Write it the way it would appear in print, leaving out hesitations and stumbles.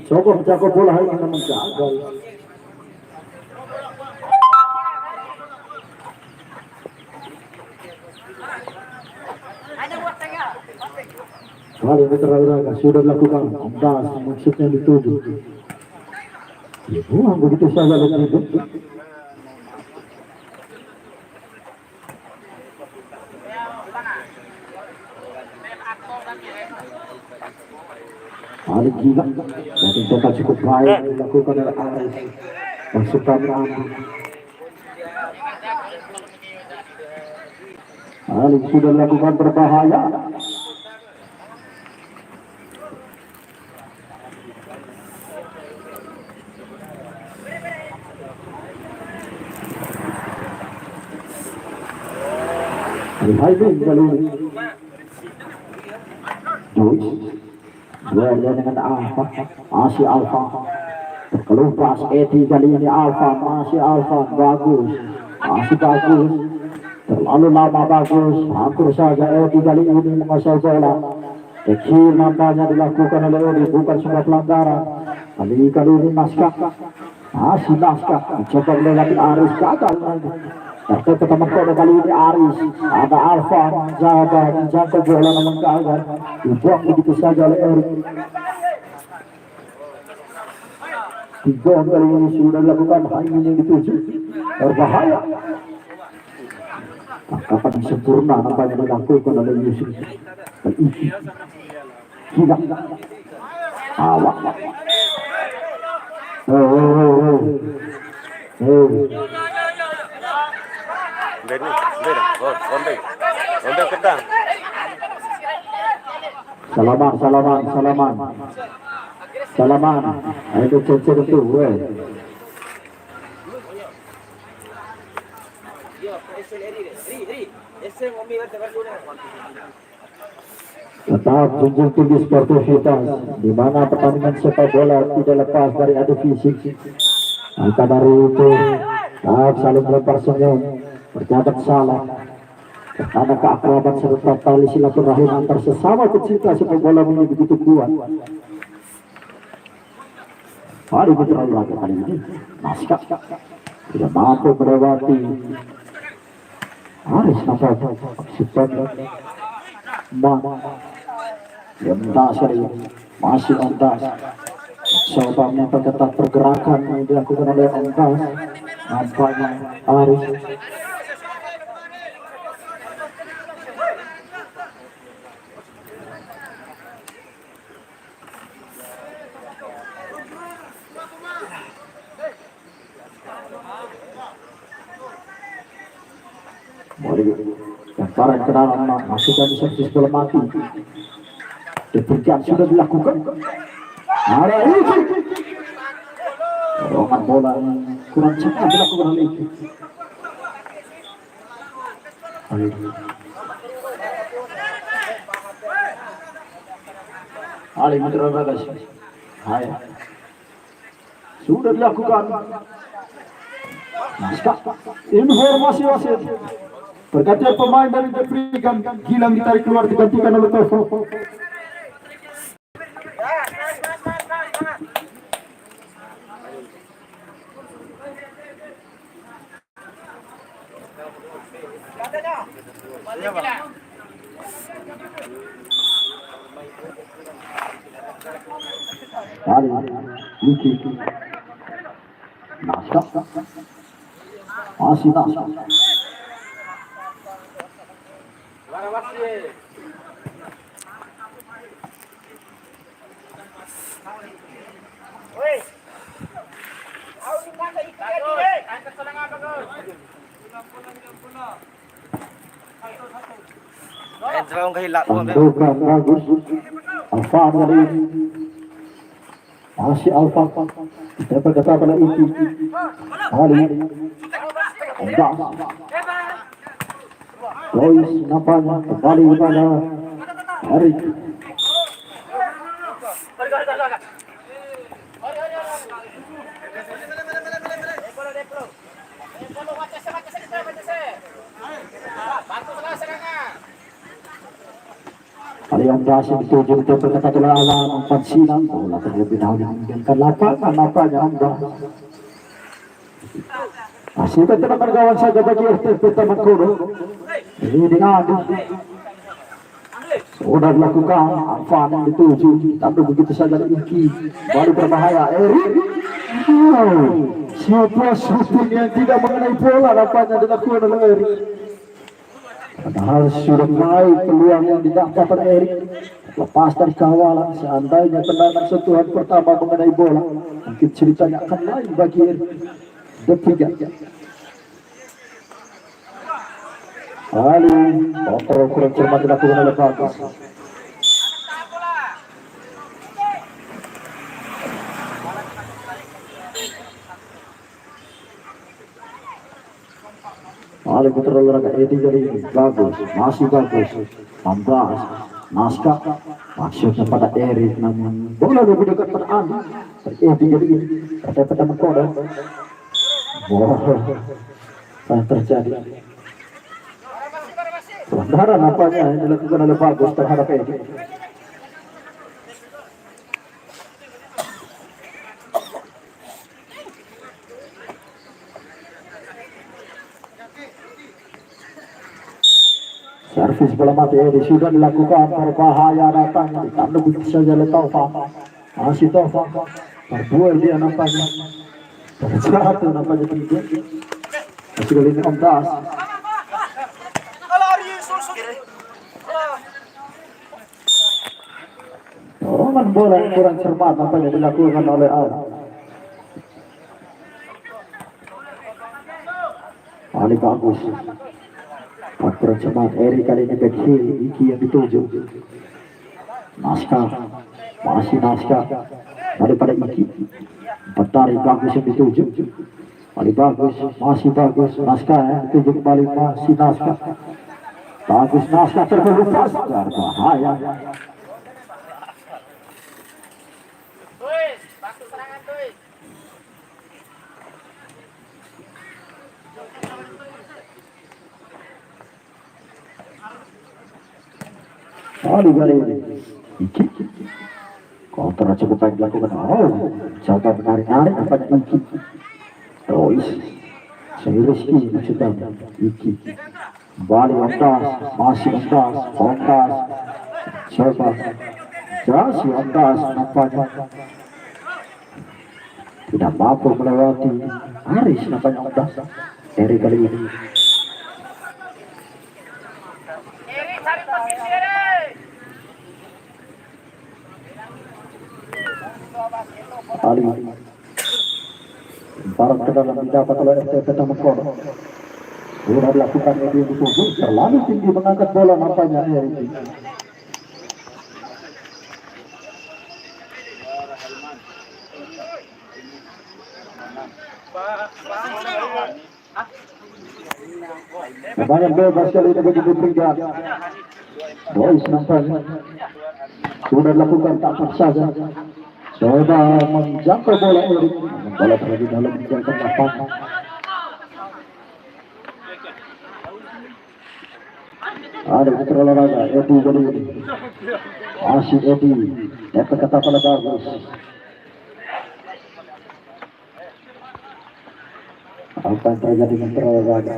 coba menjaga bola ini namun gagal. Kali ini terakhir sudah dilakukan amdas maksudnya dituju. Buang begitu saja dengan itu. Alik gila, dan total cukup baik dilakukan oleh Aris. Pasukan Andi. Alik sudah dilakukan berbahaya. Haibin kali ini. Joyce. Duelnya dengan Alfa. Masih Alfa. Terkelupas Eti kali ini Alfa. Masih Alfa. Bagus. Masih bagus. Terlalu lama bagus. Hampir saja Eti kali ini menguasai bola. Kecil nampaknya dilakukan oleh Edi. Bukan sebuah pelanggaran. Kali ini Naskah. Masih Naskah. Mencoba melewati Aris. Gagal lagi. Tapi pertama kali ini Aris, ada Alfa menjaga bola namun gagal, dibuang begitu saja oleh Erik. Tiga kali ini sudah dilakukan, hanya yang dituju berbahaya. Tangkapan sempurna nampaknya dilakukan oleh Yusuf. Tidak, awak. Salaman. Itu cecil itu, tetap junjung tinggi sportivitas, di mana pertandingan sepak bola tidak lepas dari adu fisik. Maka dari itu, saling melempar senyum, berjabat salah. Karena keakraban serta tali silaturahim antar sesama pecinta sepak bola ini begitu kuat. Mari putra lagi kali ini. Naskah tidak mampu melewati. Aris nampak maksudnya mendas kali masih mendas. Coba memperketat pergerakan yang dilakukan oleh mendas. Nampaknya Aris. Lemparan ke dalam masukkan servis bola mati. Demikian sudah dilakukan. Ada itu. Dorongan bola kurang cepat dilakukan oleh itu. Ali Mitra Bagas. Hai. Sudah dilakukan. Naskah informasi wasit. Pergantian pemain dari diberikan, Gilang ditarik keluar digantikan oleh Tofo. Niki. Naskah. Masih Naskah. Tentukan bagus. Alfa kali ini. Masih Alfa. Kita berkata pada itu. Ali. Enggak. Lois nampaknya kembali kepada Erik. Yang berhasil dituju untuk berkata lawan Pansinan bola terlebih dahulu meninggalkan lapangan nampaknya Anda masih tetap bergawan saja bagi FTP Taman Koro. Ini dengan sudah dilakukan Alvan yang dituju tapi begitu saja Iki baru berbahaya Erik. Sebuah shooting yang tidak mengenai bola nampaknya dilakukan oleh Erik. Padahal sudah mulai peluang yang didapat oleh Erik lepas dari kawalan. Seandainya tendangan sentuhan pertama mengenai bola mungkin ceritanya akan lain bagi Erik. Ketiga lalu kontrol kurang cermat dilakukan oleh Bagus. Lalu kontrol oleh Edi jadi bagus, masih bagus. 16 Naskah maksudnya pada Erik namun bola lebih dekat pada Andi. Edi jadi kata mengkoda. Yang terjadi pelanggaran nampaknya yang dilakukan oleh Bagus terhadap Edi. Servis bola mati Edi sudah dilakukan berbahaya datangnya ditanduk saja oleh Taufan. Masih Taufan berduel dia nampaknya terjatuh nampaknya tiga masih kali ini 16. Dorongan bola yang kurang cermat nampaknya dilakukan oleh Ali Bagus. Kurang cermat Eri kali ini back heel Iki yang dituju. Naskah masih Naskah daripada Iki. Petari Bagus yang dituju. Ali Bagus masih Bagus. Naskah yang dituju kembali masih Naskah. Bagus Naskah terlepas berbahaya. Aduh kali ini Iki kontra cukup baik dilakukan. Coba menarik-narik nampaknya Iki. Royce Rizky maksudnya Iki kembali Ondas masih Ondas coba masih Ondas nampaknya tidak mampu melewati Aris nampaknya Ondas. Eri kali ini Ali barat ke dalam didapat oleh FTP Taman Koro. Sudah dilakukan Edi dituju terlalu tinggi mengangkat bola nampaknya Eri. Banyak bebas kali ini bagi Putringan. Boys nampaknya sudah dilakukan tak saja. Coba menjangkau bola Erik. Bola terlebih dalam menjangkau lapangan. Ada putra olahraga Edi kali ini. Masih Edi. Dapat kata pada Bagus. Apa yang terjadi dengan putra olahraga?